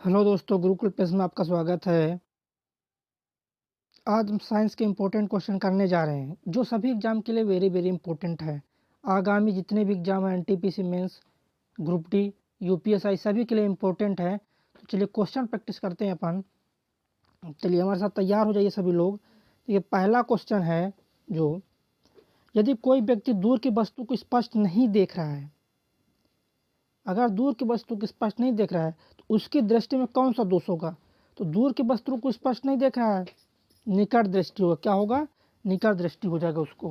Hello दोस्तों, Gurukul plus में आपका स्वागत है। आज हम साइंस के इम्पोर्टेंट क्वेश्चन करने जा रहे हैं, जो सभी एग्ज़ाम के लिए वेरी वेरी इंपॉर्टेंट है। आगामी जितने भी एग्ज़ाम हैं, NTPC mains, group D, UPSI, सभी के लिए इम्पोर्टेंट है। तो चलिए क्वेश्चन प्रैक्टिस करते हैं अपन। चलिए हमारे साथ तैयार हो जाइए सभी लोग। तो ये पहला क्वेश्चन है जो, यदि कोई व्यक्ति दूर की वस्तु को स्पष्ट नहीं देख रहा है, अगर दूर की वस्तु को स्पष्ट नहीं देख रहा है तो उसकी दृष्टि में कौन सा दोष होगा? तो दूर की वस्तु को स्पष्ट नहीं देख रहा है, निकट दृष्टि होगा। क्या होगा? निकट दृष्टि हो जाएगा उसको।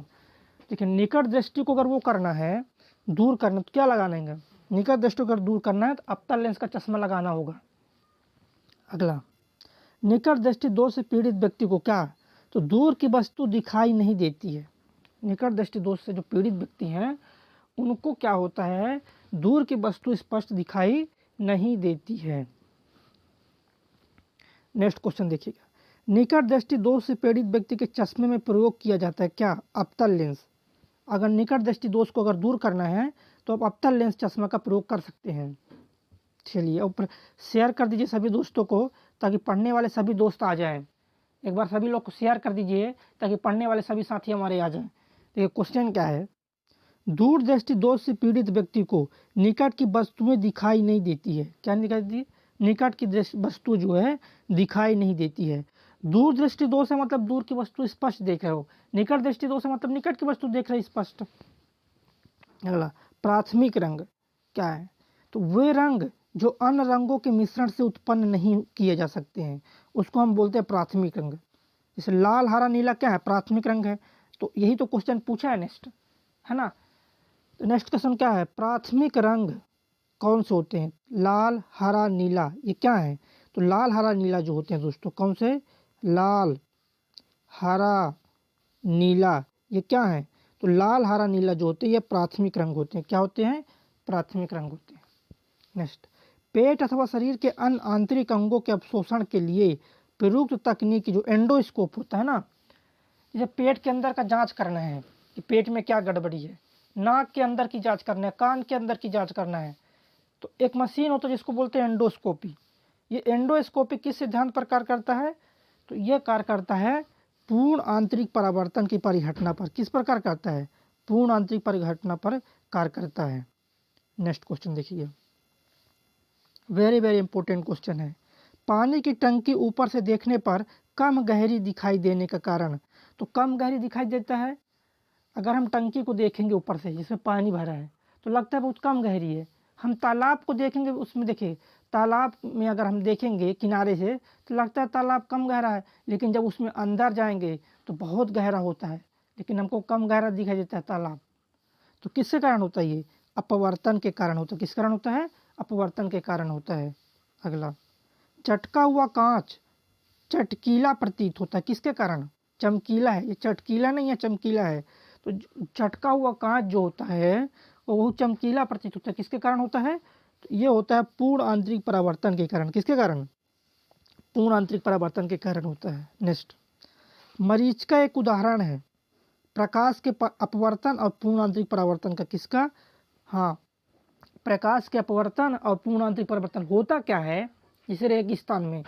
देखिए, निकट दृष्टि को अगर वो करना है, दूर करना, तो क्या लगाएंगे? निकट दृष्टि को अगर दूर करना है तो अवतल लेंस का चश्मा लगाना होगा। अगला, निकट दृष्टि दोष से पीड़ित व्यक्ति को क्या? तो दूर की वस्तु दिखाई नहीं देती है। निकट दृष्टि दोष से जो पीड़ित व्यक्ति हैं उनको क्या होता है? दूर की वस्तु स्पष्ट दिखाई नहीं देती है। नेक्स्ट क्वेश्चन देखिएगा, निकट दृष्टि दोष से पीड़ित व्यक्ति के चश्मे में प्रयोग किया जाता है क्या? अवतल लेंस। अगर निकट दृष्टि दोष को अगर दूर करना है तो आप अवतल लेंस चश्मा का प्रयोग कर सकते हैं। चलिए ऊपर शेयर कर दीजिए सभी दोस्तों को, ताकि पढ़ने वाले सभी दोस्त आ जाएं। एक बार सभी लोग को शेयर कर दीजिए ताकि पढ़ने वाले सभी साथी हमारे आ जाएं। देखिए क्वेश्चन क्या है, दूर दृष्टि दोष से पीड़ित व्यक्ति को निकट की वस्तुएं दिखाई नहीं देती है। क्या नहीं दिखाई देती? निकट की वस्तु जो है दिखाई नहीं देती है। दूर दृष्टि दोष है मतलब दूर की वस्तु स्पष्ट देख रहे हो, निकट दृष्टि दोष है मतलब निकट की वस्तु देख रहे स्पष्ट। अगला, प्राथमिक रंग क्या है? तो वे रंग जो अन्य रंगों के मिश्रण से उत्पन्न नहीं किए जा सकते हैं, उसको हम बोलते हैं प्राथमिक रंग। जैसे लाल हरा नीला क्या है? प्राथमिक रंग है। तो यही तो क्वेश्चन पूछा है नेक्स्ट, है ना। तो नेक्स्ट क्वेश्चन क्या है, प्राथमिक रंग कौन से होते हैं? लाल हरा नीला, ये क्या है? तो लाल हरा नीला जो होते हैं दोस्तों, कौन से? लाल हरा नीला, ये क्या है? तो लाल हरा नीला जो होते हैं ये प्राथमिक रंग होते हैं। क्या होते हैं? प्राथमिक रंग होते हैं। नेक्स्ट, पेट अथवा शरीर के अन्य आंतरिक अंगों के अवशोषण के लिए प्रयुक्त तकनीक जो एंडोस्कोप होता है ना, जैसे पेट के अंदर का जांच करना है कि पेट में क्या गड़बड़ी है, नाक के अंदर की जांच करना है, कान के अंदर की जांच करना है, तो एक मशीन होता है जिसको बोलते हैं एंडोस्कोपी। ये एंडोस्कोपी किस सिद्धांत पर कार्य करता है? तो यह कार्य करता है पूर्ण आंतरिक परावर्तन की परिघटना पर। किस पर कार्य करता है? पूर्ण आंतरिक परिघटना पर कार्य करता है। नेक्स्ट क्वेश्चन देखिए, वेरी वेरी इंपॉर्टेंट क्वेश्चन है। पानी की टंकी ऊपर से देखने पर कम गहरी दिखाई देने का कारण? तो कम गहरी दिखाई देता है अगर हम टंकी को देखेंगे ऊपर से जिसमें पानी भरा है तो लगता है बहुत कम गहरी है। हम तालाब को देखेंगे, उसमें देखिए तालाब में अगर हम देखेंगे किनारे से तो लगता है तालाब कम गहरा है, लेकिन जब उसमें अंदर जाएंगे तो बहुत गहरा होता है, लेकिन हमको कम गहरा दिखाई देता है तालाब। तो किसके कारण होता है ये? अपवर्तन के कारण होता है। किस कारण होता है? अपवर्तन के कारण होता है। अगला, चटका हुआ कांच चटकीला प्रतीत होता है। किसके कारण? चमकीला है, ये चटकीला नहीं है, चमकीला है। तो चटका हुआ कांच जो होता है वो बहुत चमकीला प्रतीत होता है। किसके कारण होता है? तो ये होता है पूर्ण आंतरिक परावर्तन के कारण। किसके कारण? पूर्ण आंतरिक परावर्तन के कारण होता है। नेक्स्ट, मरीच का एक उदाहरण है प्रकाश के अपवर्तन और पूर्ण आंतरिक परावर्तन का। किसका? हाँ, प्रकाश के अपवर्तन और पूर्ण आंतरिक परावर्तन। होता क्या है, जैसे रेगिस्तान में,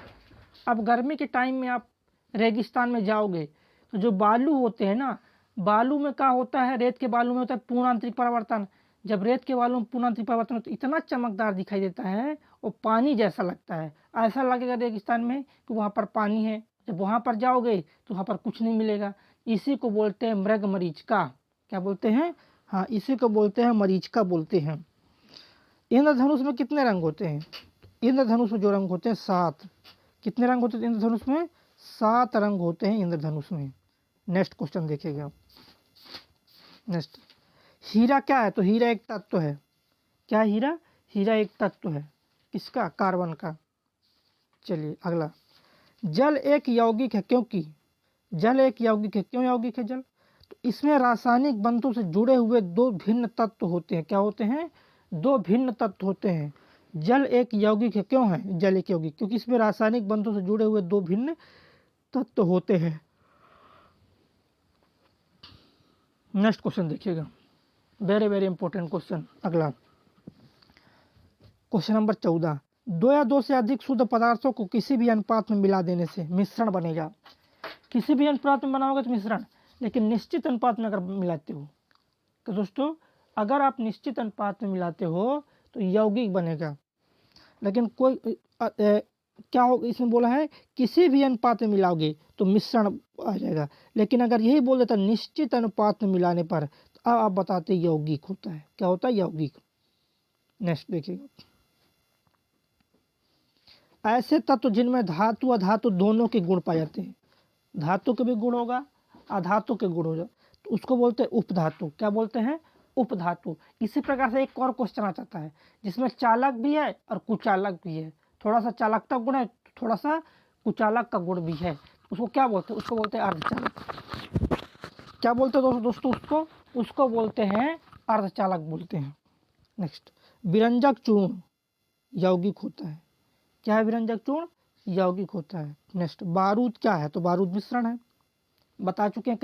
अब गर्मी के टाइम में आप रेगिस्तान में जाओगे तो जो बालू होते हैं ना, बालू में क्या होता है? रेत के बालू में होता है पूर्ण आंतरिक परावर्तन। जब रेत के बालू में पूर्ण आंतरिक परावर्तन होता है तो इतना चमकदार दिखाई देता है, वो पानी जैसा लगता है। ऐसा लगेगा रेगिस्तान में कि वहाँ पर पानी है। जब वहाँ पर जाओगे तो वहाँ पर कुछ नहीं मिलेगा। इसी को बोलते हैं मृग मरीचिका। क्या बोलते हैं? हाँ, इसी को बोलते हैं मरीचिका बोलते हैं। इंद्रधनुष में कितने रंग होते हैं? इंद्रधनुष में जो रंग होते हैं 7। कितने रंग होते हैं इंद्रधनुष में? 7 रंग होते हैं इंद्रधनुष में। नेक्स्ट क्वेश्चन देखिएगा। नेक्स्ट, हीरा क्या है? तो हीरा एक तत्व है। क्या हीरा? हीरा एक तत्व है। किसका? कार्बन का। चलिए अगला, जल एक यौगिक है क्योंकि? जल एक यौगिक है, क्यों यौगिक है जल? तो इसमें रासायनिक बंधों से जुड़े हुए 2 भिन्न तत्व होते हैं। क्या होते हैं? 2 भिन्न तत्व होते हैं। जल एक यौगिक है, क्यों है जल एक यौगिक? क्योंकि इसमें रासायनिक बंधों से जुड़े हुए 2 भिन्न तत्व होते हैं। नेक्स्ट क्वेश्चन देखिएगा, वेरी वेरी इंपॉर्टेंट क्वेश्चन। अगला, क्वेश्चन नंबर 14, दो या दो से अधिक शुद्ध पदार्थों को किसी भी अनुपात में मिला देने से मिश्रण बनेगा। किसी भी अनुपात में बनाओगे तो मिश्रण, लेकिन निश्चित अनुपात में अगर मिलाते हो तो दोस्तों, अगर आप निश्चित अनुपात में मिलाते हो तो यौगिक बनेगा। लेकिन कोई क्या हो, इसमें बोला है किसी भी अनुपात में मिलाओगे तो मिश्रण आ जाएगा। लेकिन अगर यही बोल देता निश्चित अनुपात में मिलाने पर, तो अब आप बताते यौगिक होता है। क्या होता है? यौगिक। नेक्स्ट देखिएगा, ऐसे तत्व जिनमें धातु अधातु दोनों के गुण पाए जाते हैं। धातु के भी गुण होगा, अधातु के गुण होगा, तो उसको बोलते हैं उपधातु। क्या बोलते हैं? उपधातु। इसी प्रकार से एक और क्वेश्चन आ जाता है जिसमें चालक भी है और कुचालक भी है। थोड़ा सा चालकता गुण है, थोड़ा सा कुचालक का गुण भी है। उसको क्या बोलते हैं? उसको बोलते हैं अर्धचालक। क्या बोलते हैं दोस्तों? उसको बोलते हैं अर्धचालक बोलते हैं। नेक्स्ट, विरंजक चूर्ण यौगिक होता है। क्या है? विरंजक चूर्ण यौगिक होता है। नेक्स्ट, बारूद क्या है? तो बारूद मिश्रण है। बता चुके हैं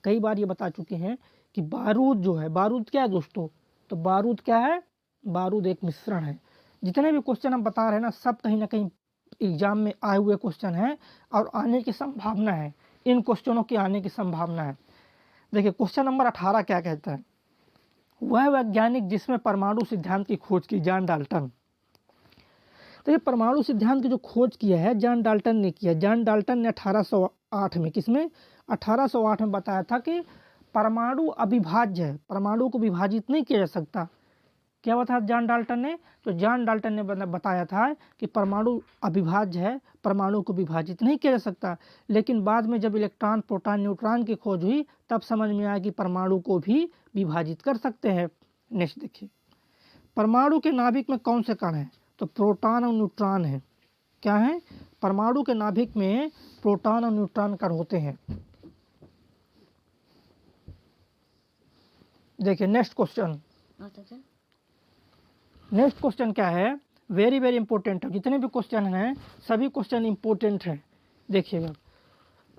कई बार ये बता चुके हैं कि बारूद जो है, बारूद क्या है दोस्तों? तो बारूद क्या है? बारूद एक मिश्रण है। जितने भी क्वेश्चन हम बता रहे हैं ना, सब कहीं ना कहीं एग्जाम में आए हुए क्वेश्चन हैं और आने की संभावना है। इन क्वेश्चनों के आने की संभावना है। देखिए क्वेश्चन नंबर 18 क्या कहता है? वह वैज्ञानिक जिसमें परमाणु सिद्धांत की खोज की, जॉन डाल्टन। तो ये परमाणु सिद्धांत की जो खोज किया है जॉन डाल्टन ने किया। जॉन डाल्टन ने 1808 में, किसमें? 1808 में बताया था कि परमाणु अविभाज्य है, परमाणु को विभाजित नहीं किया जा सकता। क्या बताया जॉन डाल्टन ने? तो जॉन डाल्टन ने बताया था कि परमाणु अविभाज्य है, परमाणु को विभाजित नहीं किया जा सकता। लेकिन बाद में जब इलेक्ट्रॉन, प्रोटॉन, न्यूट्रॉन की खोज हुई, तब समझ में आया कि परमाणु को भी विभाजित कर सकते हैं। नेक्स्ट देखिए, परमाणु के नाभिक में कौन से कण हैं? तो प्रोटॉन और न्यूट्रॉन है। क्या है? परमाणु के नाभिक में प्रोटॉन और न्यूट्रॉन कण होते हैं। देखिए नेक्स्ट क्वेश्चन। नेक्स्ट क्वेश्चन क्या है? वेरी वेरी इंपॉर्टेंट है। जितने भी क्वेश्चन हैं सभी क्वेश्चन इंपॉर्टेंट हैं। देखिएगा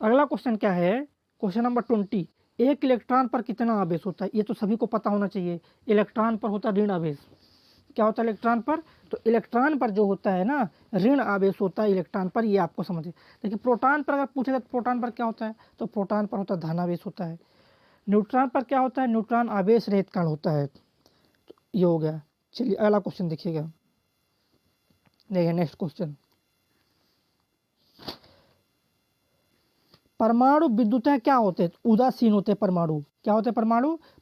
अगला क्वेश्चन क्या है? क्वेश्चन नंबर 20, एक इलेक्ट्रॉन पर कितना आवेश होता है? ये तो सभी को पता होना चाहिए। इलेक्ट्रॉन पर होता है ऋण आवेश। क्या होता है इलेक्ट्रॉन पर? तो इलेक्ट्रॉन पर जो होता है ना, ऋण आवेश होता है इलेक्ट्रॉन पर। ये आपको समझिए। देखिए प्रोटॉन पर अगर पूछेगा तो प्रोटॉन पर क्या होता है? तो प्रोटॉन पर होता है धनावेश होता है। न्यूट्रॉन पर क्या होता है? न्यूट्रॉन आवेश रहित कण होता है। तो ये हो गया। चलिए अगला क्वेश्चन देखिएगा। देखिए नेक्स्ट क्वेश्चन, परमाणु विद्युतः क्या होते हैं? उदासीन होते हैं परमाणु। क्या होते हैं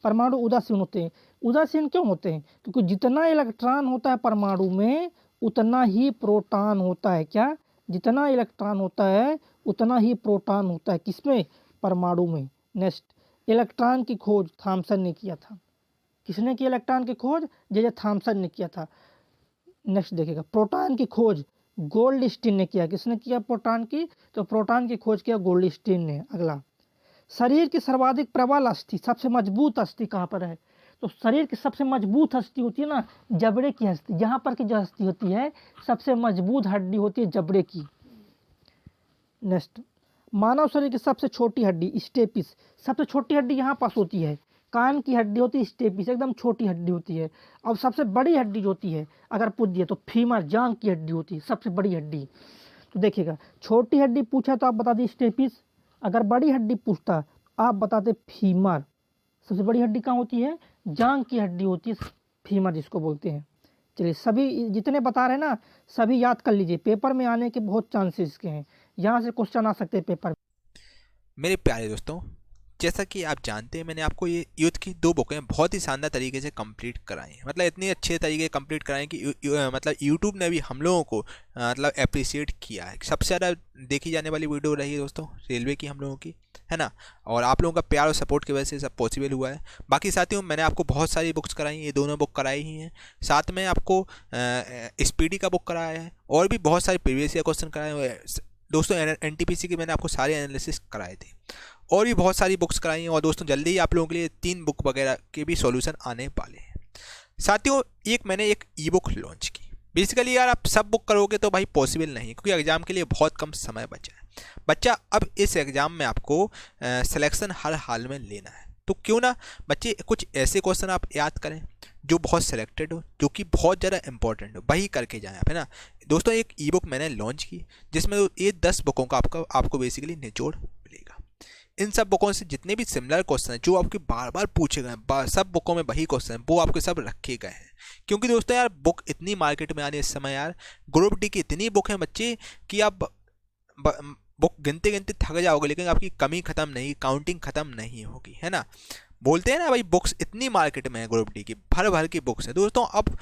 परमाणु उदासीन होते हैं। उदासीन क्यों होते हैं? क्योंकि जितना इलेक्ट्रॉन होता है परमाणु में उतना ही प्रोटॉन होता है। क्या? जितना इलेक्ट्रॉन होता है उतना ही प्रोटॉन होता है। किसमें? परमाणु में। नेक्स्ट, इलेक्ट्रॉन की खोज थॉमसन ने किया था। किसने की इलेक्ट्रॉन की खोज? जे थॉमसन ने किया था। नेक्स्ट देखिएगा, प्रोटॉन की खोज गोल्डस्टीन ने किया। किसने किया प्रोटॉन की? तो प्रोटॉन की खोज किया गोल्डस्टीन ने। अगला, शरीर की सर्वाधिक प्रबल अस्थि, सबसे मजबूत अस्थि कहाँ पर है? तो शरीर की सबसे मजबूत अस्थि होती है ना, जबड़े की अस्थि। यहाँ पर की जो अस्थि होती है सबसे मजबूत हड्डी होती है जबड़े की। नेक्स्ट, मानव शरीर की सबसे छोटी हड्डी स्टेपिस। सबसे छोटी हड्डी यहाँ पास होती है, कान की हड्डी होती है स्टेपिस, एकदम छोटी हड्डी होती है। और सबसे बड़ी हड्डी जो होती है अगर पूछ दिए तो फीमर, जांघ की हड्डी होती है सबसे बड़ी हड्डी। तो देखिएगा छोटी हड्डी पूछा तो आप बता दी स्टेपिस, अगर बड़ी हड्डी पूछता आप बताते फीमर। सबसे बड़ी हड्डी कहाँ होती है? जांघ की हड्डी होती है फीमर जिसको बोलते हैं। चलिए सभी जितने बता रहे हैं ना सभी याद कर लीजिए, पेपर में आने के बहुत चांसेस के हैं, यहाँ से क्वेश्चन आ सकते हैं पेपर में। मेरे प्यारे दोस्तों, जैसा कि आप जानते हैं मैंने आपको ये युद्ध की 2 बुकें बहुत ही शानदार तरीके से कंप्लीट कराई हैं। मतलब इतनी अच्छे तरीके कंप्लीट कराई कि मतलब यूट्यूब ने भी हम लोगों को मतलब अप्रिशिएट किया है। सबसे ज़्यादा देखी जाने वाली वीडियो रही है दोस्तों रेलवे की हम लोगों की, है ना। और आप लोगों का प्यार और सपोर्ट की वजह से सब पॉसिबल हुआ है। बाकी साथियों मैंने आपको बहुत सारी बुक्स कराई, ये दोनों बुक कराई ही हैं। साथ में आपको स्पीडी का बुक कराया है और भी बहुत सारे प्रीवियस ईयर क्वेश्चन कराए हुए हैं दोस्तों। NTPC की मैंने आपको सारे एनालिसिस कराए थे और भी बहुत सारी बुक्स कराई हैं। और दोस्तों जल्दी ही आप लोगों के लिए 3 बुक वगैरह के भी सॉल्यूशन आने वाले हैं। साथियों मैंने एक ई बुक लॉन्च की। बेसिकली यार आप सब बुक करोगे तो भाई पॉसिबल नहीं है, क्योंकि एग्जाम के लिए बहुत कम समय बचा है। बच्चा अब इस एग्ज़ाम में आपको सिलेक्शन हर हाल में लेना है। तो क्यों ना बच्चे कुछ ऐसे क्वेश्चन आप याद करें जो बहुत सिलेक्टेड हो, जो कि बहुत ज़्यादा इंपॉर्टेंट हो, वही करके जाएं आप, है ना। दोस्तों एक ई बुक मैंने लॉन्च की जिसमें ये 10 बुकों का आपको बेसिकली निचोड़ मिलेगा। इन सब बुकों से जितने भी सिमिलर क्वेश्चन हैं जो आपके बार बार पूछे गए हैं, सब बुकों में वही क्वेश्चन हैं, वो आपके सब रखे गए हैं। क्योंकि दोस्तों यार बुक इतनी मार्केट में आ रही है इस समय यार, ग्रुप डी की इतनी बुक है बच्चे कि आप बुक गिनते गिनते थक जाओगे, लेकिन आपकी कमी खत्म नहीं, काउंटिंग खत्म नहीं होगी, है ना। बोलते हैं ना भाई, बुक्स इतनी मार्केट में है ग्रुप डी की, भर भर की बुक्स है दोस्तों। अब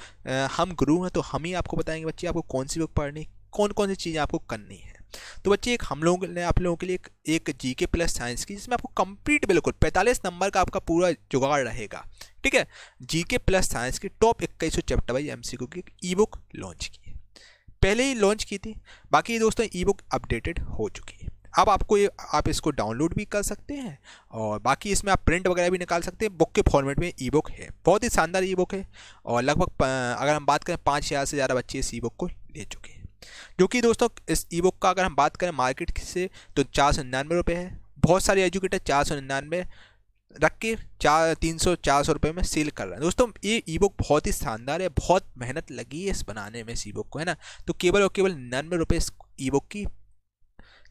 हम गुरु हैं तो हम ही आपको बताएंगे बच्चे आपको कौन सी बुक पढ़नी, कौन कौन सी चीज़ें आपको करनी है। तो बच्चे एक हम लोगों ने आप लोगों के लिए एक जीके प्लस साइंस की, जिसमें आपको कंप्लीट बिल्कुल 45 नंबर का आपका पूरा जुगाड़ रहेगा, ठीक है। जीके प्लस साइंस की टॉप 2100 चैप्टर वाइज एमसीक्यू की ई बुक लॉन्च की है, पहले ही लॉन्च की थी। बाकी दोस्तों ई बुक अपडेटेड हो चुकी है। अब आप इसको डाउनलोड भी कर सकते हैं और बाकी इसमें आप प्रिंट वगैरह भी निकाल सकते हैं। बुक के फॉर्मेट में ई बुक है, बहुत ही शानदार ई बुक है और लगभग अगर हम बात करें 5000 से ज़्यादा बच्चे इस ई बुक को ले चुके हैं। जो कि दोस्तों इस ई बुक का अगर हम बात करें मार्केट से तो 499 है। बहुत सारे एजुकेटर 499 रख के 300-400 रुपये में सेल कर रहे हैं। दोस्तों ये ई बुक बहुत ही शानदार है, बहुत मेहनत लगी है इस बनाने में इस ई बुक को, है ना। तो केवल और केवल 99 रुपये इस ई बुक की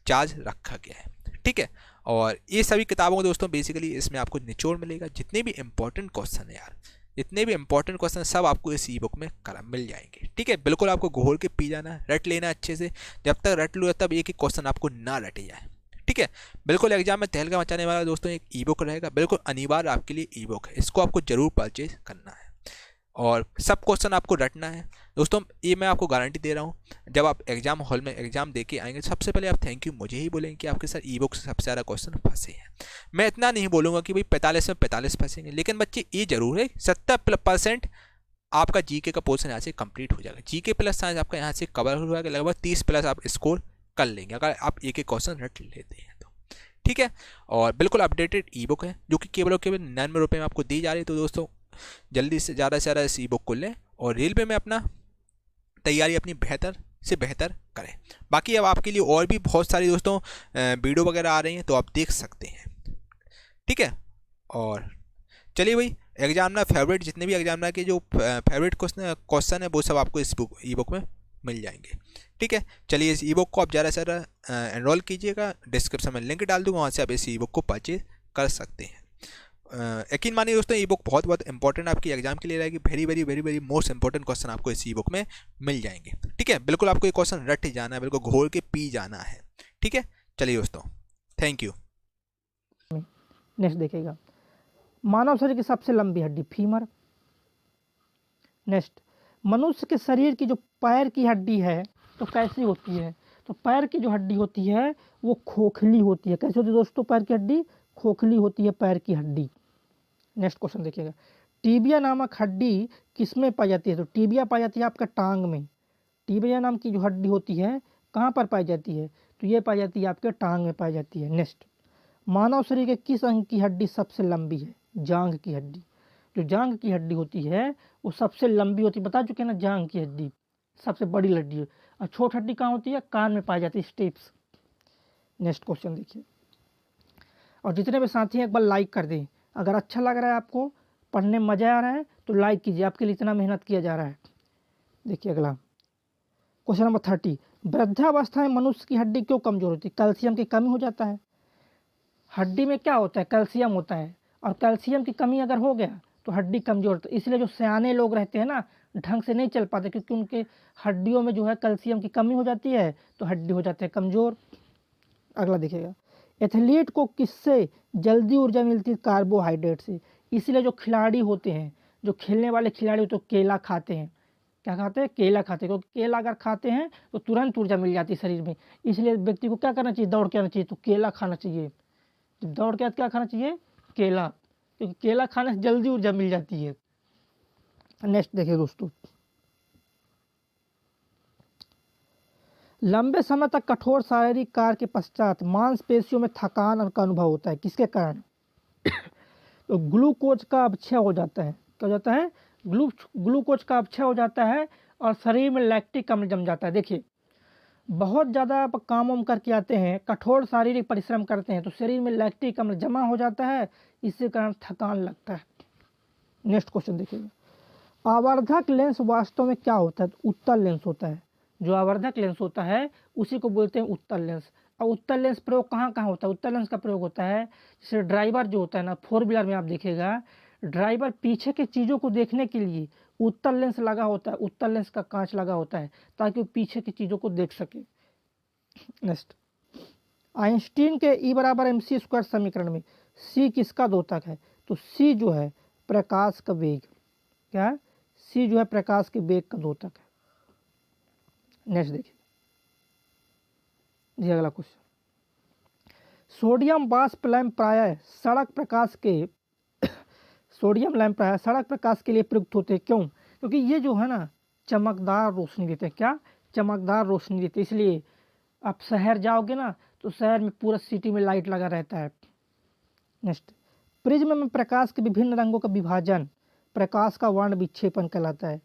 चार्ज रखा गया है, ठीक है। और ये सभी किताबों को दोस्तों बेसिकली इसमें आपको निचोड़ मिलेगा, जितने भी इंपॉर्टेंट क्वेश्चन है यार, जितने भी इंपॉर्टेंट क्वेश्चन सब आपको इस ई बुक में मिल जाएंगे, ठीक है। बिल्कुल आपको घोल के पी जाना, रट लेना अच्छे से, जब तक रट लो तब एक एक क्वेश्चन आपको ना रटे जाए, ठीक है। बिल्कुल एग्जाम में तहलका मचाने वाला दोस्तों एक ई बुक रहेगा, बिल्कुल अनिवार्य आपके लिए ई बुक है, इसको आपको जरूर परचेज करना है और सब क्वेश्चन आपको रटना है दोस्तों। ये मैं आपको गारंटी दे रहा हूँ, जब आप एग्जाम हॉल में एग्जाम दे के आएंगे सबसे पहले आप थैंक यू मुझे ही बोलेंगे कि आपके साथ ई बुक से सबसे ज़्यादा क्वेश्चन फंसे हैं। मैं इतना नहीं बोलूँगा कि भाई 45 में 45 फंसेंगे, लेकिन बच्चे ये जरूर है 70% आपका जीके का पोर्शन यहाँ से कंप्लीट हो जाएगा। जीके प्लस साइंस आपका यहाँ से कवर हो जाएगा, लगभग 30+ आप स्कोर कर लेंगे अगर आप एक एक क्वेश्चन रट लेते हैं तो, ठीक है। और बिल्कुल अपडेटेड ई बुक है जो कि केवल और केवल 99 रुपये में आपको दी जा रही है। तो दोस्तों जल्दी से ज़्यादा इस ई बुक को लें और रेलवे में अपना तैयारी अपनी बेहतर से बेहतर करें। बाकी अब आपके लिए और भी बहुत सारी दोस्तों वीडियो वगैरह आ रही हैं तो आप देख सकते हैं, ठीक है। और चलिए भाई एग्जामिनर फेवरेट जितने भी एग्जामिनर के जो फेवरेट क्वेश्चन है वो सब आपको इस ई बुक में मिल जाएंगे, ठीक है। चलिए इस ई बुक को आप ज़्यादा से ज़्यादा एनरोल कीजिएगा, डिस्क्रिप्शन में लिंक डाल दूँगा, वहाँ से आप इस ई बुक को परचेज कर सकते हैं। यकीन मानिए दोस्तों ई बुक बहुत इंपॉर्टेंट आपकी एग्जाम के लिए रहेगी, वेरी मोस्ट इंपॉर्टेंट क्वेश्चन आपको इस ई बुक में मिल जाएंगे, ठीक है। बिल्कुल आपको ये क्वेश्चन रट जाना है, बिल्कुल घोल के पी जाना है, ठीक है। चलिए दोस्तों थैंक यू। नेक्स्ट देखिएगा, मानव शरीर की सबसे लंबी हड्डी फीमर। नेक्स्ट, मनुष्य के शरीर की जो पैर की हड्डी है तो कैसी होती है, तो पैर की जो हड्डी होती है वो खोखली होती है। कैसी होती है दोस्तों पैर की हड्डी, खोखली होती है पैर की हड्डी। नेक्स्ट क्वेश्चन देखिएगा, टीबिया नामक हड्डी किसमें पाई जाती है, तो टीबिया पाई जाती है आपका टांग में। टीबिया नाम की जो हड्डी होती है कहाँ पर पाई जाती है, तो ये पाई जाती है आपके टांग में पाई जाती है। नेक्स्ट, मानव शरीर के किस अंग की हड्डी सबसे लंबी है, जांघ की हड्डी। जो जांघ की हड्डी होती है वो सबसे लंबी होती है, बता चुके हैं ना, जांघ की हड्डी सबसे बड़ी हड्डी है। और छोटी हड्डी कहाँ होती है, कान में पाई जाती है, स्टेप्स। नेक्स्ट क्वेश्चन देखिए, और जितने भी साथी हैं एक बार लाइक कर दें, अगर अच्छा लग रहा है आपको, पढ़ने में मज़ा आ रहा है तो लाइक कीजिए, आपके लिए इतना मेहनत किया जा रहा है। देखिए अगला क्वेश्चन नंबर 30, वृद्धावस्था में मनुष्य की हड्डी क्यों कमजोर होती है, कैल्शियम की कमी हो जाता है। हड्डी में क्या होता है, कैल्शियम होता है, और कैल्शियम की कमी अगर हो गया तो हड्डी कमजोर होती है। इसलिए जो सियाने लोग रहते हैं ना ढंग से नहीं चल पाते, क्योंकि उनके हड्डियों में जो है कैल्शियम की कमी हो जाती है तो हड्डी हो जाते हैं कमज़ोर। अगला देखिएगा, एथलीट को किससे जल्दी ऊर्जा मिलती है, कार्बोहाइड्रेट से। इसलिए जो खिलाड़ी होते हैं, जो खेलने वाले खिलाड़ी तो केला खाते हैं, क्या खाते हैं, केला खाते हैं, क्योंकि केला अगर खाते हैं तो तुरंत ऊर्जा मिल जाती है शरीर में। इसलिए व्यक्ति को क्या करना चाहिए, दौड़ के आना चाहिए, तो केला खाना चाहिए। जब दौड़ के क्या खाना चाहिए, केला, क्योंकि केला खाने से जल्दी ऊर्जा मिल जाती है। नेक्स्ट देखिए दोस्तों, लंबे समय तक कठोर शारीरिक कार्य के पश्चात मांसपेशियों में थकान का अनुभव होता है, किसके कारण, तो ग्लूकोज का अपक्षय हो जाता है। क्या हो जाता है, ग्लूकोज का अपक्षय हो जाता है और शरीर में लैक्टिक अम्ल जम जाता है। देखिए बहुत ज़्यादा आप काम वाम करके आते हैं, कठोर शारीरिक परिश्रम करते हैं, तो शरीर में लैक्टिक अम्ल जमा हो जाता है, इससे कारण थकान लगता है। नेक्स्ट क्वेश्चन देखिएगा, आवर्धक लेंस वास्तव में क्या होता है? तो उत्तल लेंस होता है। जो आवर्धक लेंस होता है उसी को बोलते हैं उत्तल लेंस। और उत्तल लेंस प्रयोग कहाँ कहाँ होता है? उत्तल लेंस का प्रयोग होता है जैसे ड्राइवर जो होता है ना, 4 व्हीलर में आप देखिएगा, ड्राइवर पीछे की चीज़ों को देखने के लिए उत्तल लेंस लगा होता है, उत्तल लेंस का कांच लगा होता है ताकि वो पीछे की चीज़ों को देख सके। नेक्स्ट, आइंस्टीन के E = mc² समीकरण में c किसका द्योतक है? तो c जो है प्रकाश का वेग, क्या है? c जो है प्रकाश के वेग का द्योतक है। नेक्स्ट देखिए जी, अगला क्वेश्चन, सोडियम वाष्प लैंप प्रायः सड़क प्रकाश के सोडियम लैंप प्रायः सड़क प्रकाश के लिए प्रयुक्त होते हैं। क्यों? क्योंकि ये जो है ना चमकदार रोशनी देते हैं। क्या? चमकदार रोशनी देते हैं, इसलिए आप शहर जाओगे ना तो शहर में पूरा सिटी में लाइट लगा रहता है। नेक्स्ट, प्रिज्म में प्रकाश के विभिन्न रंगों का विभाजन प्रकाश का वर्ण विक्षेपण कहलाता है।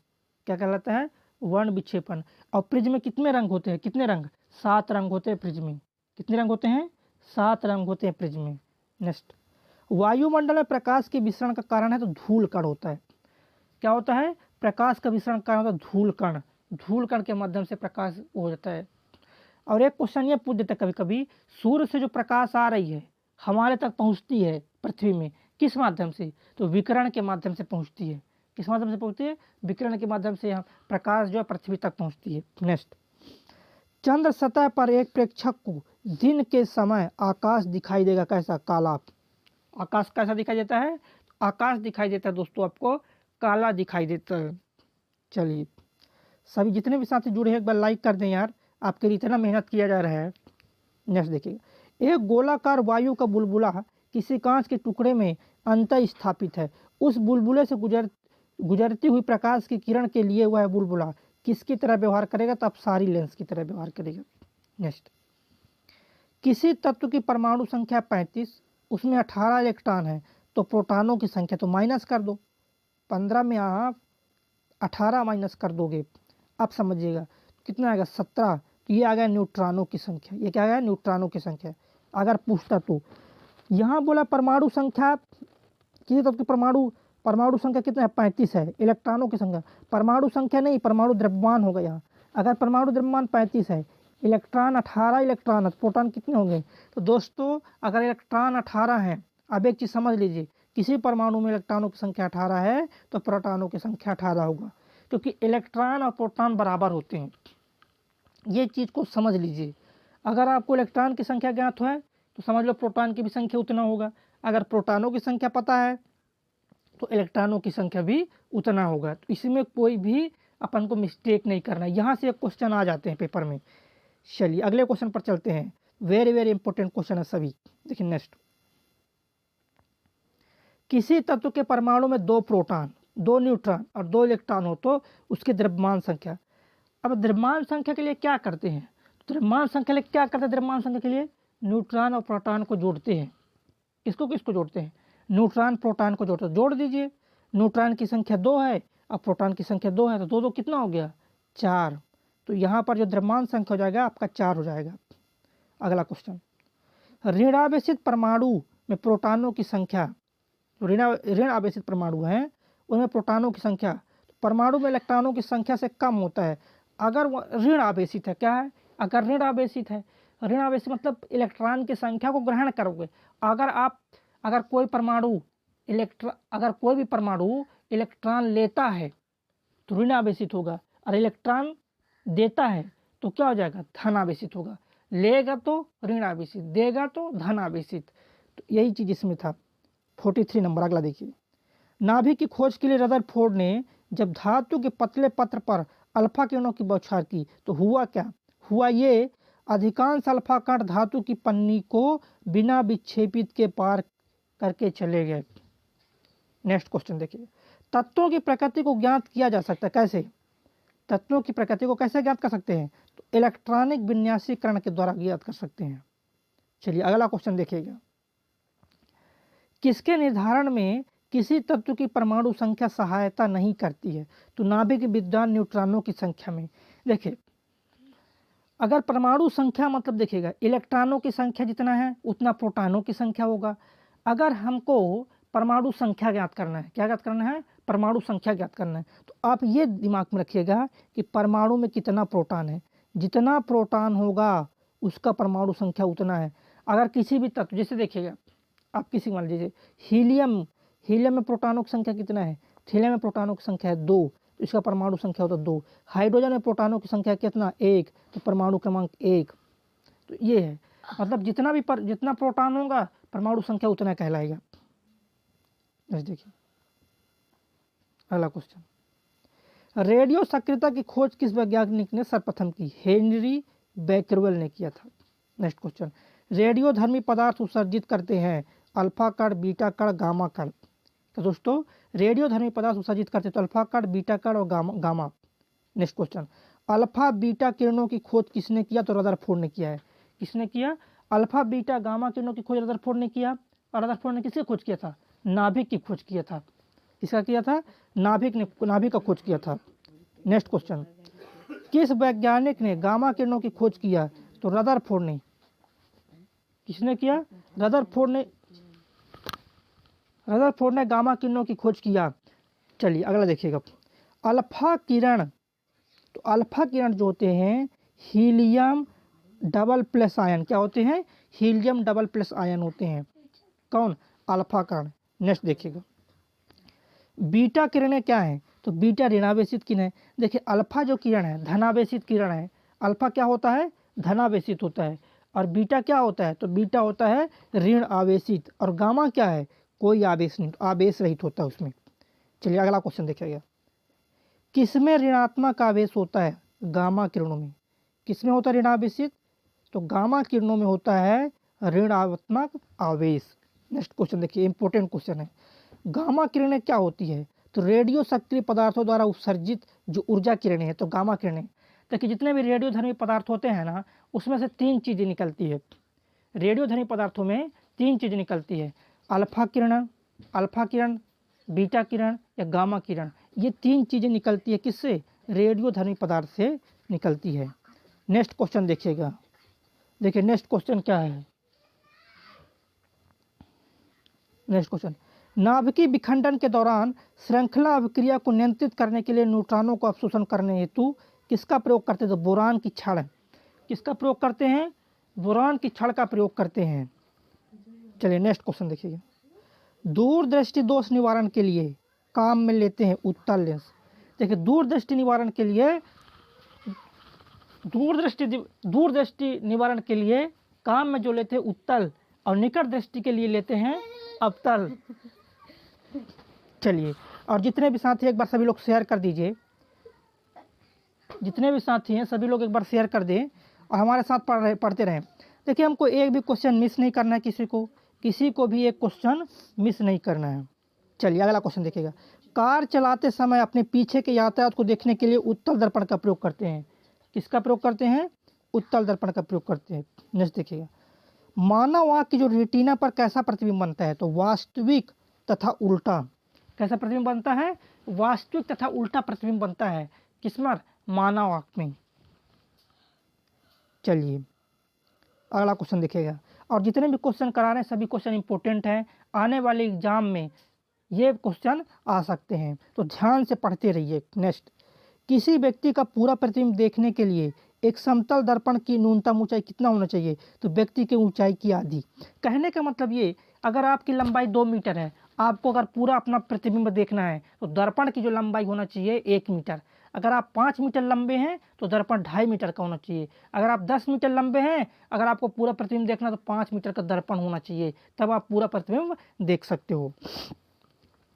क्या कहलाता है? वर्ण विक्षेपण। और प्रिज्म में कितने रंग होते हैं? कितने रंग? 7 रंग होते हैं प्रिज्म में। कितने रंग होते हैं? 7 रंग होते हैं प्रिज्म में। नेक्स्ट, वायुमंडल में प्रकाश के विसरण का कारण है तो धूल कण होता है। क्या होता है? प्रकाश का विसरण का कारण होता है धूल कण। धूल कण के माध्यम से प्रकाश हो जाता है। और एक क्वेश्चन ये पूछ देता है कभी कभी, सूर्य से जो प्रकाश आ रही है हमारे तक पहुंचती है पृथ्वी में, किस माध्यम से? तो विकिरण के माध्यम से पहुंचती है। किस माध्यम से पहुंचती है? विकिरण के माध्यम से हम प्रकाश जो है पृथ्वी तक पहुंचती है। नेक्स्ट, चंद्र सतह पर एक प्रेक्षक को दिन के समय आकाश दिखाई देगा कैसा? काला। आकाश कैसा दिखाई देता है? आकाश दिखाई देता है दोस्तों आपको काला दिखाई देता है। चलिए, सभी जितने भी साथी जुड़े हैं एक बार लाइक कर दें यार, आपके लिए इतना मेहनत किया जा रहा है। नेक्स्ट देखिएगा, एक गोलाकार वायु का बुलबुला किसी कांच के टुकड़े में अंतः स्थापित है। उस बुलबुले से गुजरती हुई प्रकाश की किरण के लिए वह बुलबुला किसकी तरह व्यवहार करेगा? तो अपसारी लेंस की तरह व्यवहार करेगा। नेक्स्ट, किसी तत्व की परमाणु संख्या 35, उसमें 18 इलेक्ट्रॉन है तो प्रोटॉनों की संख्या तो माइनस कर दो। 15 में आप 18 माइनस कर दोगे, आप समझिएगा कितना आएगा? 17। तो ये आ गया न्यूट्रॉनों की संख्या। ये क्या है? न्यूट्रॉनों की संख्या। अगर पूछता तो यहाँ बोला परमाणु संख्या, किसी तत्व की परमाणु संख्या कितना है? 35 है। इलेक्ट्रॉनों की संख्या, परमाणु संख्या नहीं, परमाणु द्रव्यमान होगा यहाँ। अगर परमाणु द्रव्यमान 35 है, इलेक्ट्रॉन 18 इलेक्ट्रॉन है, प्रोटॉन कितने होंगे? तो दोस्तों अगर इलेक्ट्रॉन 18 है, अब एक चीज़ समझ लीजिए, किसी परमाणु में इलेक्ट्रॉनों की संख्या 18 है तो प्रोटॉनों की संख्या 18 होगा, क्योंकि इलेक्ट्रॉन और प्रोटॉन बराबर होते हैं। ये चीज़ को समझ लीजिए। अगर आपको इलेक्ट्रॉन की संख्या ज्ञात है तो समझ लो प्रोटॉन की भी संख्या उतना होगा। अगर प्रोटॉनों की संख्या पता है तो इलेक्ट्रॉनों की संख्या भी उतना होगा। तो इसमें कोई भी अपन को मिस्टेक नहीं करना है। यहाँ से एक क्वेश्चन आ जाते हैं पेपर में। चलिए अगले क्वेश्चन पर चलते हैं। वेरी वेरी इंपॉर्टेंट क्वेश्चन है सभी। देखिए नेक्स्ट, किसी तत्व के परमाणु में 2 प्रोटॉन, 2 न्यूट्रॉन और 2 इलेक्ट्रॉन हो तो उसकी द्रव्यमान संख्या। अब द्रव्यमान संख्या के लिए क्या करते हैं? द्रव्यमान संख्या के लिए क्या करते हैं? द्रव्यमान संख्या के लिए न्यूट्रॉन और प्रोटॉन को जोड़ते हैं। किसको किसको जोड़ते हैं? न्यूट्रॉन प्रोटॉन को जोड़ते हैं। जोड़ दीजिए, न्यूट्रॉन की संख्या 2 है और प्रोटॉन की संख्या 2 है, तो 2 2 कितना हो गया? 4। तो यहाँ पर जो द्रव्यमान संख्या हो जाएगा आपका 4 हो जाएगा। अगला क्वेश्चन, ऋणावेशित परमाणु में प्रोटॉनों की संख्या, जो ऋण आवेशित परमाणु हैं उनमें प्रोटॉनों की संख्या परमाणु में इलेक्ट्रॉनों की संख्या से कम होता है अगर वह ऋण आवेशित है। क्या है? अगर ऋण आवेशित है, ऋण आवेशित मतलब इलेक्ट्रॉन की संख्या को ग्रहण करोगे। अगर कोई भी परमाणु इलेक्ट्रॉन लेता है तो ऋण आवेशित होगा, और इलेक्ट्रॉन देता है तो क्या हो जाएगा? धन आवेशित होगा। लेगा तो ऋण आवेशित, देगा तो धन आवेशित। तो यही चीज़ इसमें था। 43 नंबर। अगला देखिए, नाभिक की खोज के लिए रदरफोर्ड ने जब धातु के पतले पत्र पर अल्फा किरणों की बौछार की तो हुआ क्या? हुआ ये, अधिकांश अल्फा कण धातु की पन्नी को बिना विक्षेपित के पार करके चले गए। नेक्स्ट क्वेश्चन देखिए, तत्वों की प्रकृति को ज्ञात किया जा सकता है कैसे? तत्वों की प्रकृति को कैसे ज्ञात कर सकते हैं? तो इलेक्ट्रॉनिक विन्यासीकरण के द्वारा ज्ञात कर सकते हैं। चलिए अगला क्वेश्चन देखिएगा, किसके निर्धारण में किसी तत्व की परमाणु संख्या सहायता नहीं करती है? तो नाभिक विद्वान न्यूट्रॉनों की संख्या में। देखिए अगर परमाणु संख्या मतलब देखिएगा इलेक्ट्रॉनों की संख्या जितना है उतना प्रोटॉनों की संख्या होगा। अगर हमको परमाणु संख्या ज्ञात करना है, क्या ज्ञात करना है, परमाणु संख्या ज्ञात करना है, तो आप ये दिमाग में रखिएगा कि परमाणु में कितना प्रोटॉन है, जितना प्रोटॉन होगा उसका परमाणु संख्या उतना है। अगर किसी भी तत्व, जैसे देखिएगा आप किसी मान लीजिए हीलियम, हीलियम में प्रोटॉनों की संख्या कितना है, हीलियम में प्रोटॉनों की संख्या है 2, तो इसका परमाणु संख्या होता है 2। हाइड्रोजन में प्रोटॉनों की संख्या कितना, 1, तो परमाणु क्रमांक 1। तो ये है मतलब जितना भी जितना प्रोटॉन होगा परमाणु संख्या उतना कहलाएगा। बस देखिए अगला क्वेश्चन, रेडियो सक्रियता की खोज किस वैज्ञानिक ने सर्वप्रथम की, हेनरी बैकरवेल ने किया था। नेक्स्ट क्वेश्चन, रेडियो धर्मी पदार्थ उत्सर्जित करते हैं अल्फा कण, बीटा कण, गामा कण। तो दोस्तों रेडियो धर्मी पदार्थ उत्सर्जित करते हैं तो अल्फा कण, बीटा कण और gamma. Next question, alpha beta किरणों की खोज किसने किया, तो रदरफोर्ड ने किया है। किसने किया, अल्फा बीटा गामा किरणों की खोज रदरफोर्ड ने किया। और रदरफोर्ड ने किसकी खोज किया था, नाभिक की खोज किया था। किसका किया था, नाभिक का खोज किया था। नेक्स्ट क्वेश्चन, किस वैज्ञानिक ने गामा किरणों की खोज किया, तो रदरफोर्ड ने। किसने किया, रदरफोर्ड ने गामा किरणों की खोज किया। चलिए अगला देखिएगा, अल्फा किरण, तो अल्फा किरण जो होते हैं हीलियम डबल प्लस आयन, क्या होते हैं, हीलियम डबल प्लस आयन होते हैं। कौन, अल्फा किरण। नेक्स्ट देखिएगा, बीटा किरणें क्या हैं, तो बीटा ऋणावेशित किरण है। देखिए अल्फा जो किरण है धनावेशित किरण है, अल्फा क्या होता है, धनावेशित होता है, और बीटा क्या होता है, तो बीटा होता है ऋण आवेशित, और गामा क्या है, कोई आवेश नहीं, आवेश रहित होता है उसमें। चलिए अगला क्वेश्चन देखिएगा, किसमें ऋणात्मक आवेश होता है, गामा किरणों में। किसमें होता है ऋणावेशित, तो गामा किरणों में होता है ऋणात्मक आवेश। नेक्स्ट क्वेश्चन देखिए, इंपॉर्टेंट क्वेश्चन है, गामा किरणें क्या होती है, तो रेडियो सक्रिय पदार्थों द्वारा उत्सर्जित जो ऊर्जा किरणें हैं, तो गामा किरणें। देखिए जितने भी रेडियोधर्मी पदार्थ होते हैं ना उसमें से 3 चीज़ें निकलती है। रेडियोधर्मी पदार्थों में 3 चीज़ें निकलती है, अल्फा किरण, बीटा किरण या गामा किरण। ये 3 चीज़ें निकलती है किससे, रेडियोधर्मी पदार्थ से निकलती है। नेक्स्ट क्वेश्चन देखिएगा, देखिए नेक्स्ट क्वेश्चन क्या है, नेक्स्ट क्वेश्चन, नाभिकीय विखंडन के दौरान श्रृंखला अभिक्रिया को नियंत्रित करने के लिए न्यूट्रॉनों को अवशोषण करने हेतु किसका प्रयोग करते हैं, तो बोरान की छड़। किसका प्रयोग करते हैं, बोरान की छड़ का प्रयोग करते हैं। चलिए नेक्स्ट क्वेश्चन देखिए, दूरदृष्टि दोष निवारण के लिए काम में लेते हैं उत्तल लेंस। देखिए दूरदृष्टि निवारण के लिए, दूरदृष्टि निवारण के लिए काम में जो लेते हैं उत्तल, और निकट दृष्टि के लिए लेते हैं अवतल। चलिए, और जितने भी साथी एक बार सभी लोग शेयर कर दीजिए, जितने भी साथी हैं सभी लोग एक बार शेयर कर दें और हमारे साथ पढ़ते रहें। देखिए हमको एक भी क्वेश्चन मिस नहीं करना है, किसी को भी एक क्वेश्चन मिस नहीं करना है। चलिए अगला क्वेश्चन देखिएगा, कार चलाते समय अपने पीछे के यातायात को देखने के लिए उत्तल दर्पण का प्रयोग करते हैं। किसका प्रयोग करते हैं, उत्तल दर्पण का प्रयोग करते हैं। नेक्स्ट देखिएगा, मानव आँख की जो रेटिना पर कैसा प्रतिबिंब बनता है, तो वास्तविक तथा उल्टा। कैसा प्रतिबिंब बनता है, वास्तविक तथा उल्टा प्रतिबिंब बनता है किसमें, मानव आँख में। चलिए अगला क्वेश्चन देखिएगा, और जितने भी क्वेश्चन करा रहे हैं सभी क्वेश्चन इंपॉर्टेंट हैं, आने वाले एग्जाम में ये क्वेश्चन आ सकते हैं, तो ध्यान से पढ़ते रहिए। नेक्स्ट, किसी व्यक्ति का पूरा प्रतिबिंब देखने के लिए एक समतल दर्पण की न्यूनतम ऊंचाई कितना होना चाहिए, तो व्यक्ति की ऊंचाई की आधी। कहने का मतलब ये, अगर आपकी लंबाई 2 मीटर है, आपको अगर पूरा अपना प्रतिबिंब देखना है तो दर्पण की जो लंबाई होना चाहिए 1 मीटर। अगर आप 5 मीटर लंबे हैं तो दर्पण 2.5 मीटर का होना चाहिए। अगर आप 10 मीटर लंबे हैं, अगर आपको पूरा प्रतिबिंब देखना है तो 5 मीटर का दर्पण होना चाहिए, तब आप पूरा प्रतिबिंब देख सकते हो।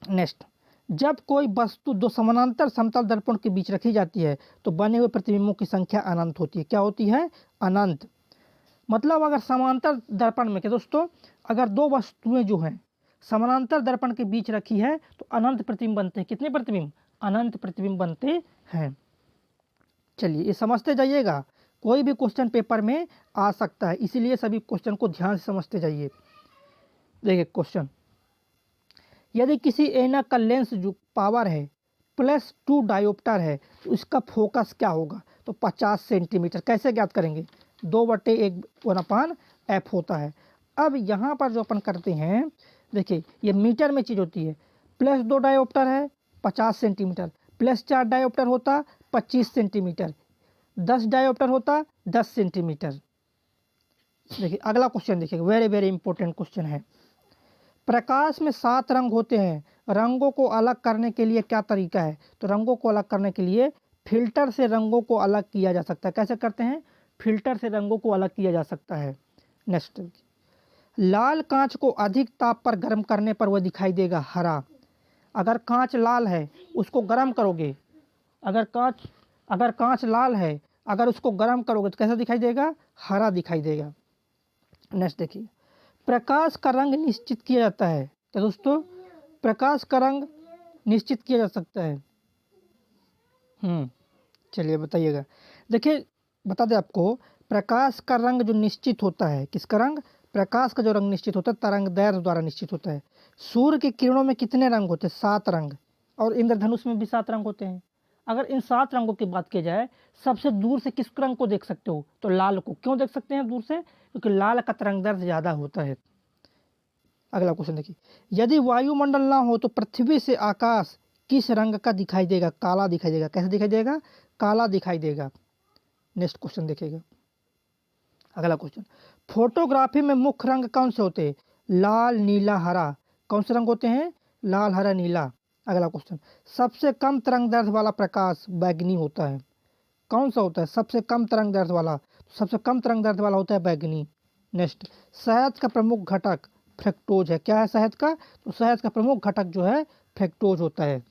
नेक्स्ट, जब कोई वस्तु दो समानांतर समतल दर्पण के बीच रखी जाती है तो बने हुए प्रतिबिंबों की संख्या अनंत होती है। क्या होती है, अनंत। मतलब अगर समांतर दर्पण में, क्या दोस्तों, अगर 2 वस्तुएं जो हैं समानांतर दर्पण के बीच रखी है तो अनंत प्रतिबिंब बनते हैं। कितने प्रतिबिंब, अनंत प्रतिबिंब बनते हैं। चलिए ये समझते जाइएगा, कोई भी क्वेश्चन पेपर में आ सकता है, इसीलिए सभी क्वेश्चन को ध्यान से समझते जाइए। देखिए क्वेश्चन, यदि किसी ऐनक का लेंस जो पावर है +2 डायोप्टर है तो इसका फोकस क्या होगा, तो 50 सेंटीमीटर। कैसे ज्ञात करेंगे? 2/1/f होता है। अब यहाँ पर जो अपन करते हैं, देखिए ये मीटर में चीज़ होती है, +2 डायोप्टर है 50 सेंटीमीटर, +4 डायोप्टर होता 25 सेंटीमीटर, 10 डायोप्टर होता 10 सेंटीमीटर। देखिए अगला क्वेश्चन देखिए, वेरी वेरी इंपॉर्टेंट क्वेश्चन है। प्रकाश में 7 रंग होते हैं, रंगों को अलग करने के लिए क्या तरीका है? तो रंगों को अलग करने के लिए फिल्टर से रंगों को अलग किया जा सकता है। कैसे करते हैं? फिल्टर से रंगों को अलग किया जा सकता है। नेक्स्ट, लाल कांच को अधिक ताप पर गर्म करने पर वह दिखाई देगा हरा। अगर कांच लाल है उसको गर्म करोगे, अगर कांच लाल है, अगर उसको गर्म करोगे तो कैसा दिखाई देगा? हरा दिखाई देगा। नेक्स्ट देखिए, प्रकाश का रंग निश्चित किया जाता है। तो दोस्तों प्रकाश का रंग निश्चित किया जा सकता है। चलिए बताइएगा। देखिए बता दें आपको, प्रकाश का रंग जो निश्चित होता है, किसका रंग? प्रकाश का जो रंग निश्चित होता है तरंगदैर्घ्य द्वारा निश्चित होता है। सूर्य की किरणों में कितने रंग होते हैं? 7 रंग। और इंद्रधनुष में भी 7 रंग होते हैं। अगर इन 7 रंगों की बात की जाए, सबसे दूर से किस रंग को देख सकते हो? तो लाल को। क्यों देख सकते हैं दूर से? क्योंकि लाल का तरंगदैर्घ्य ज़्यादा होता है। अगला क्वेश्चन देखिए, यदि वायुमंडल ना हो तो पृथ्वी से आकाश किस रंग का दिखाई देगा? काला दिखाई देगा। कैसे दिखाई देगा? काला दिखाई देगा। नेक्स्ट क्वेश्चन देखिएगा। अगला क्वेश्चन, फोटोग्राफी में मुख्य रंग कौन से होते हैं? लाल, नीला, हरा। कौन से रंग होते हैं? लाल, हरा, नीला। अगला क्वेश्चन, सबसे कम तरंगदैर्घ्य वाला प्रकाश बैगनी होता है। कौन सा होता है सबसे कम तरंगदैर्घ्य वाला? सबसे कम तरंगदैर्घ्य वाला होता है बैगनी। नेक्स्ट, शहद का प्रमुख घटक फ्रक्टोज है। क्या है शहद का? तो शहद का प्रमुख घटक जो है फ्रक्टोज होता है।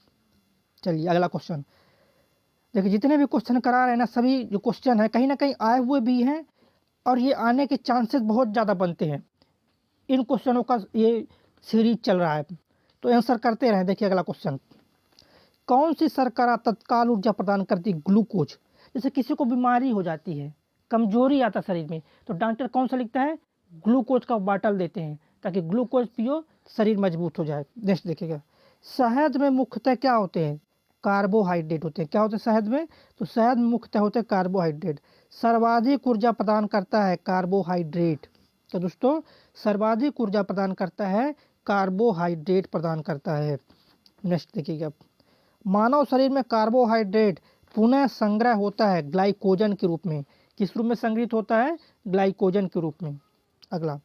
चलिए अगला क्वेश्चन देखिए, जितने भी क्वेश्चन करा रहे हैं ना, सभी जो क्वेश्चन है कहीं ना कहीं आए हुए भी हैं और ये आने के चांसेस बहुत ज़्यादा बनते हैं। इन क्वेश्चनों का ये सीरीज चल रहा है, तो आंसर करते रहें। देखिए अगला क्वेश्चन, कौन सी शर्करा तत्काल ऊर्जा प्रदान करती है? ग्लूकोज। जैसे किसी को बीमारी हो जाती है, कमजोरी आता शरीर में, तो डॉक्टर कौन सा लिखता है? ग्लूकोज का बाटल देते हैं ताकि ग्लूकोज पियो, शरीर मजबूत हो जाए। नेक्स्ट देखिएगा, शहद में मुख्यतः क्या होते हैं? कार्बोहाइड्रेट होते हैं। क्या होते हैं शहद में? तो शहद में मुख्यतः होते हैं कार्बोहाइड्रेट। सर्वाधिक ऊर्जा प्रदान करता है कार्बोहाइड्रेट। तो दोस्तों सर्वाधिक ऊर्जा प्रदान करता है कार्बोहाइड्रेट प्रदान करता है। नेक्स्ट देखिएगा, मानव शरीर में कार्बोहाइड्रेट पुनः संग्रह होता है ग्लाइकोजन के रूप में। किस रूप में संग्रहित होता है? ग्लाइकोजन के रूप में। अगला,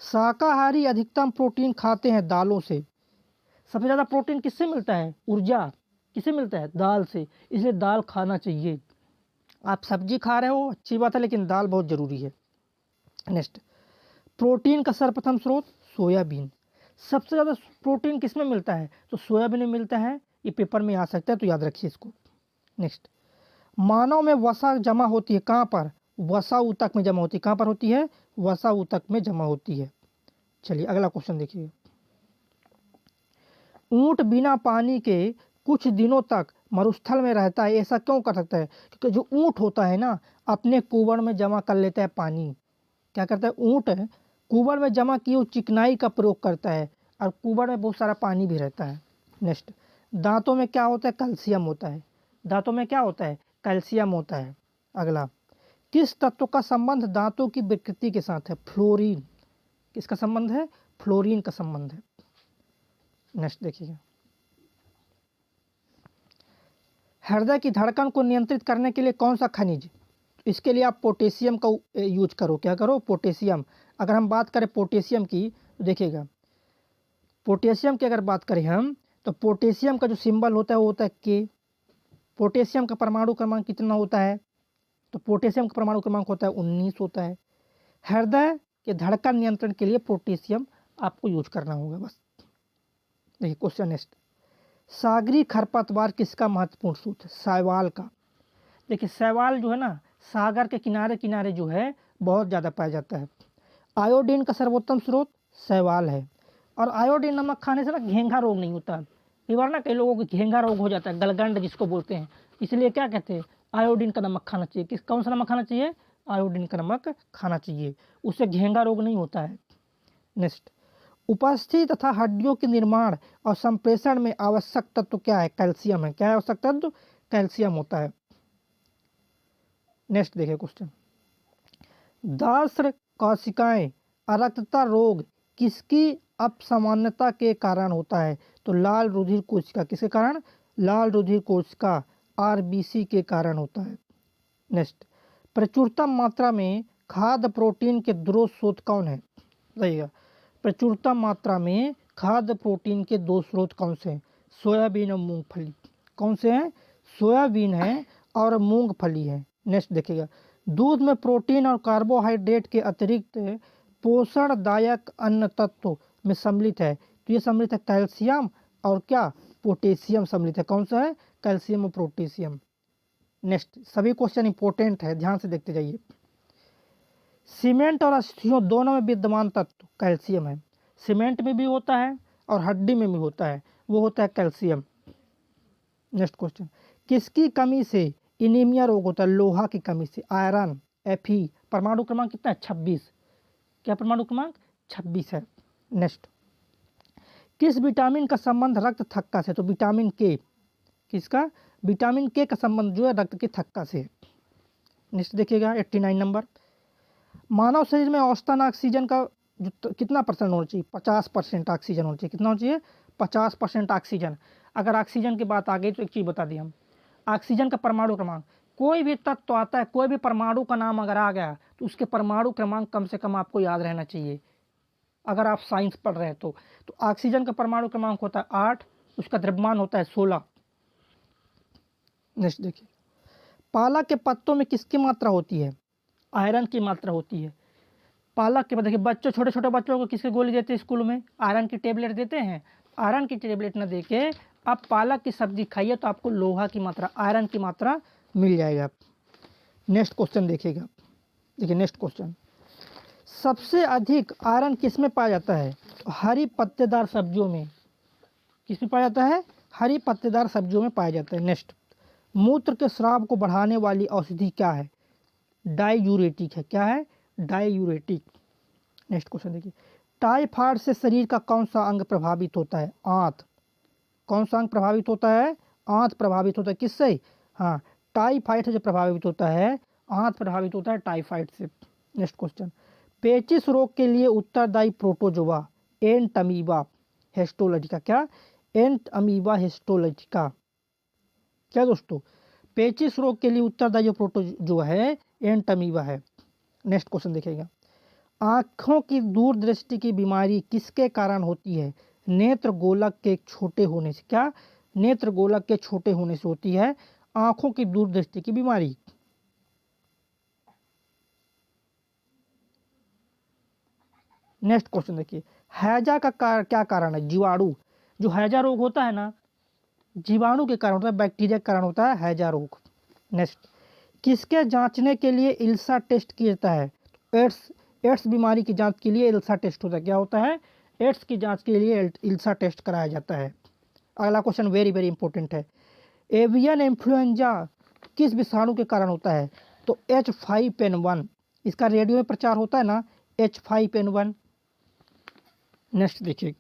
शाकाहारी अधिकतम प्रोटीन खाते हैं दालों से। सबसे ज़्यादा प्रोटीन किससे मिलता है? ऊर्जा किससे मिलता है? दाल से। इसलिए दाल खाना चाहिए। आप सब्जी खा रहे हो अच्छी बात है, लेकिन दाल बहुत ज़रूरी है। नेक्स्ट, प्रोटीन का सर्वप्रथम स्रोत सोयाबीन। सबसे ज़्यादा प्रोटीन किस में मिलता है? तो सोयाबीन में मिलता है। ये पेपर में आ सकता है, तो याद रखिए इसको। नेक्स्ट, मानव में वसा जमा होती है कहाँ पर? वसा ऊतक में जमा होती है। कहाँ पर होती है? वसा ऊतक में जमा होती है। चलिए अगला क्वेश्चन देखिए, ऊंट बिना पानी के कुछ दिनों तक मरुस्थल में रहता है, ऐसा क्यों कर सकता है? क्योंकि जो ऊंट होता है ना, अपने कुबड़ में जमा कर लेता है पानी। क्या करता है ऊंट? कुबड़ में जमा की हुई चिकनाई का प्रयोग करता है, और कुबड़ में बहुत सारा पानी भी रहता है। नेक्स्ट, दांतों में क्या होता है? कैल्शियम होता है। दांतों में क्या होता है? कैल्शियम होता है। अगला, किस तत्व का संबंध दांतों की विकृति के साथ है? फ्लोरीन। किसका संबंध है? फ्लोरीन का संबंध है। नेक्स्ट देखिए, हृदय की धड़कन को नियंत्रित करने के लिए कौन सा खनिज? इसके लिए आप पोटेशियम का यूज करो। क्या करो? पोटेशियम। अगर हम बात करें पोटेशियम की, तो देखिएगा पोटेशियम की अगर बात करें हम, तो पोटेशियम का जो सिंबल होता है वो होता है के। पोटेशियम का परमाणु क्रमांक कितना होता है? तो पोटेशियम का परमाणु क्रमांक होता है 19 होता है। हृदय के धड़कन नियंत्रण के लिए पोटेशियम आपको यूज करना होगा बस। देखिए क्वेश्चन नेक्स्ट, सागरी खरपतवार किसका महत्वपूर्ण स्रोत है? शैवाल का। देखिए शैवाल जो है ना, सागर के किनारे किनारे जो है बहुत ज़्यादा पाया जाता है। आयोडीन का सर्वोत्तम स्रोत शैवाल है। और आयोडीन नमक खाने से ना घेंघा रोग नहीं होता। कई बार ना कई लोगों को घेंघा रोग हो जाता है, गलगंड जिसको बोलते हैं। इसलिए क्या कहते हैं? आयोडीन का नमक खाना चाहिए। कौन सा नमक खाना चाहिए? आयोडीन का नमक खाना चाहिए, उससे घेंघा रोग नहीं होता है। नेक्स्ट, उपस्थिति तथा हड्डियों के निर्माण और संप्रेषण में आवश्यक तत्व क्या है? कैल्शियम है। क्या है आवश्यक तत्व? कैल्शियम होता है। नेक्स्ट देखिए क्वेश्चन, दात्र कोशिकाएं अरक्तता रोग किसकी अपसामान्यता के कारण होता है? तो लाल रुधिर कोशिका, किसके कारण? लाल रुधिर कोशिका आरबीसी के कारण होता है। नेक्स्ट, प्रचुरतम मात्रा में खाद्य प्रोटीन के दो स्रोत कौन है? बताइएगा, प्रचुरतम मात्रा में खाद्य प्रोटीन के दो स्रोत कौन से हैं? सोयाबीन और मूंगफली। कौन से हैं? सोयाबीन है और मूंगफली है। नेक्स्ट देखिएगा, दूध में प्रोटीन और कार्बोहाइड्रेट के अतिरिक्त पोषणदायक अन्य तत्व में सम्मिलित है, तो ये सम्मिलित है कैल्शियम और क्या? पोटेशियम सम्मिलित है। कौन सा है? कैल्शियम और पोटेशियम। नेक्स्ट, सभी क्वेश्चन इंपॉर्टेंट है, ध्यान से देखते जाइए। सीमेंट और अस्थियों दोनों में विद्यमान तत्व कैल्शियम है। सीमेंट में भी होता है और हड्डी में भी होता है, वो होता है कैल्शियम। नेक्स्ट क्वेश्चन, किसकी कमी से इनीमिया रोग होता है? लोहा की कमी से। आयरन, Fe, परमाणु क्रमांक कितना है? 26। क्या परमाणु क्रमांक? 26 है। नेक्स्ट, किस विटामिन का संबंध रक्त थक्का से? तो विटामिन के। किसका? विटामिन के का संबंध जो है रक्त के थक्का से है। नेक्स्ट देखिएगा 89 नंबर, मानव शरीर में औसतन ऑक्सीजन का जो कितना परसेंट होना चाहिए? 50% ऑक्सीजन होना चाहिए। कितना होना चाहिए? 50% ऑक्सीजन। अगर ऑक्सीजन की बात आ गई तो एक चीज़ बता दी हम, ऑक्सीजन का परमाणु क्रमांक, कोई भी तत्व आता है, कोई भी परमाणु का नाम अगर आ गया तो उसके परमाणु क्रमांक कम से कम आपको याद रहना चाहिए अगर आप साइंस पढ़ रहे हैं तो ऑक्सीजन का परमाणु क्रमांक होता है 8, उसका द्रव्यमान होता है 16। नेक्स्ट देखिए, पालक के पत्तों में किसकी मात्रा होती है? आयरन की मात्रा होती है। पालक के, देखिए बच्चों, छोटे छोटे बच्चों को किसकी गोली देते हैं स्कूल में? आयरन की टेबलेट देते हैं। आयरन की टेबलेट न देके आप पालक की सब्जी खाइए तो आपको लोहा की मात्रा, आयरन की मात्रा मिल जाएगा। नेक्स्ट क्वेश्चन देखिएगा, देखिए नेक्स्ट क्वेश्चन, सबसे अधिक आयरन किस में पाया जाता है? हरी पत्तेदार सब्जियों में। किस में पाया जाता है? हरी पत्तेदार सब्जियों में पाया जाता है। नेक्स्ट, मूत्र के स्राव को बढ़ाने वाली औषधि क्या है? डाययूरेटिक है। क्या है? डाययूरेटिक। नेक्स्ट क्वेश्चन देखिए, टाइफाइड से शरीर का कौन सा अंग प्रभावित होता है? आंत। कौन सा अंग प्रभावित होता है? आंत प्रभावित होता है। किससे? हाँ, टाइफाइड से जो प्रभावित होता है, आंत प्रभावित होता है टाइफाइड से। नेक्स्ट क्वेश्चन, पेचिश रोग के लिए उत्तरदायी प्रोटोजोआ एंट अमीबा हिस्टोलॉजिका। क्या? एंट अमीबा हिस्टोलॉजिका। क्या दोस्तों? पेचिश रोग के लिए उत्तरदायी प्रोटोजोआ है एंट अमीबा है। नेक्स्ट क्वेश्चन देखिएगा, आँखों की दूरदृष्टि की बीमारी किसके कारण होती है? नेत्र गोलक के छोटे होने से। क्या? नेत्र गोलक के छोटे होने से होती है आँखों की दूरदृष्टि की बीमारी। नेक्स्ट क्वेश्चन देखिए, हैजा का क्या कारण है? जीवाणु। जो हैजा रोग होता है ना, जीवाणु के कारण होता है, बैक्टीरिया के कारण होता है हैजा रोग। नेक्स्ट, किसके जांचने के लिए इल्सा टेस्ट किया जाता है? एड्स बीमारी की जांच के लिए इल्सा टेस्ट होता है। क्या होता है? एड्स की जांच के लिए इल्सा टेस्ट कराया जाता है। अगला क्वेश्चन वेरी वेरी इंपॉर्टेंट है, एवियन इन्फ्लुएंजा किस विषाणु के कारण होता है? तो H5N1, इसका रेडियो में प्रचार होता है ना, H5N1। नेक्स्ट देखिए,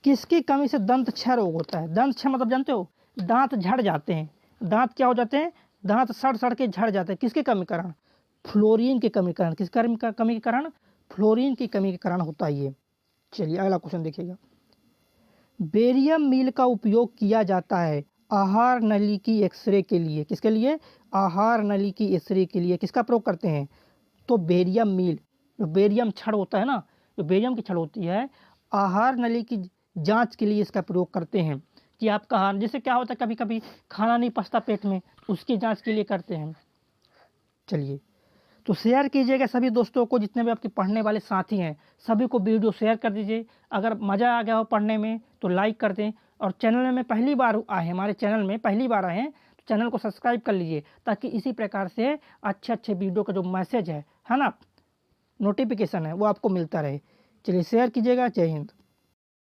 किसकी कमी से दंत क्षय रोग होता है? दंत क्षय मतलब जानते हो? दांत झड़ जाते हैं। दांत क्या हो जाते हैं? दांत सड़ सड़ के झड़ जाते हैं। किसके कमी के कारण? फ्लोरीन की कमी के कारण। किस कमी के कारण? फ्लोरीन की कमी के कारण होता है ये। चलिए अगला क्वेश्चन देखिएगा, बेरियम मील का उपयोग किया जाता है आहार नली की एक्सरे के लिए। किसके लिए? आहार नली की एक्सरे के लिए किसका प्रयोग करते हैं? तो बेरियम मील। जो बेरियम छड़ होता है ना, जो बेरियम की छड़ होती है, आहार नली की जांच के लिए इसका प्रयोग करते हैं कि आपका आहार, जैसे क्या होता है कभी कभी खाना नहीं पचता पेट में, उसकी जांच के लिए करते हैं। चलिए, तो शेयर कीजिएगा सभी दोस्तों को, जितने भी आपके पढ़ने वाले साथी हैं सभी को वीडियो शेयर कर दीजिए। अगर मज़ा आ गया हो पढ़ने में तो लाइक कर दें, और चैनल में पहली बार आए, हमारे चैनल में पहली बार आए हैं तो चैनल को सब्सक्राइब कर लीजिए, ताकि इसी प्रकार से अच्छे अच्छे वीडियो का जो मैसेज है ना, नोटिफिकेशन है, वो आपको मिलता रहे। चलिए शेयर कीजिएगा। जय हिंद।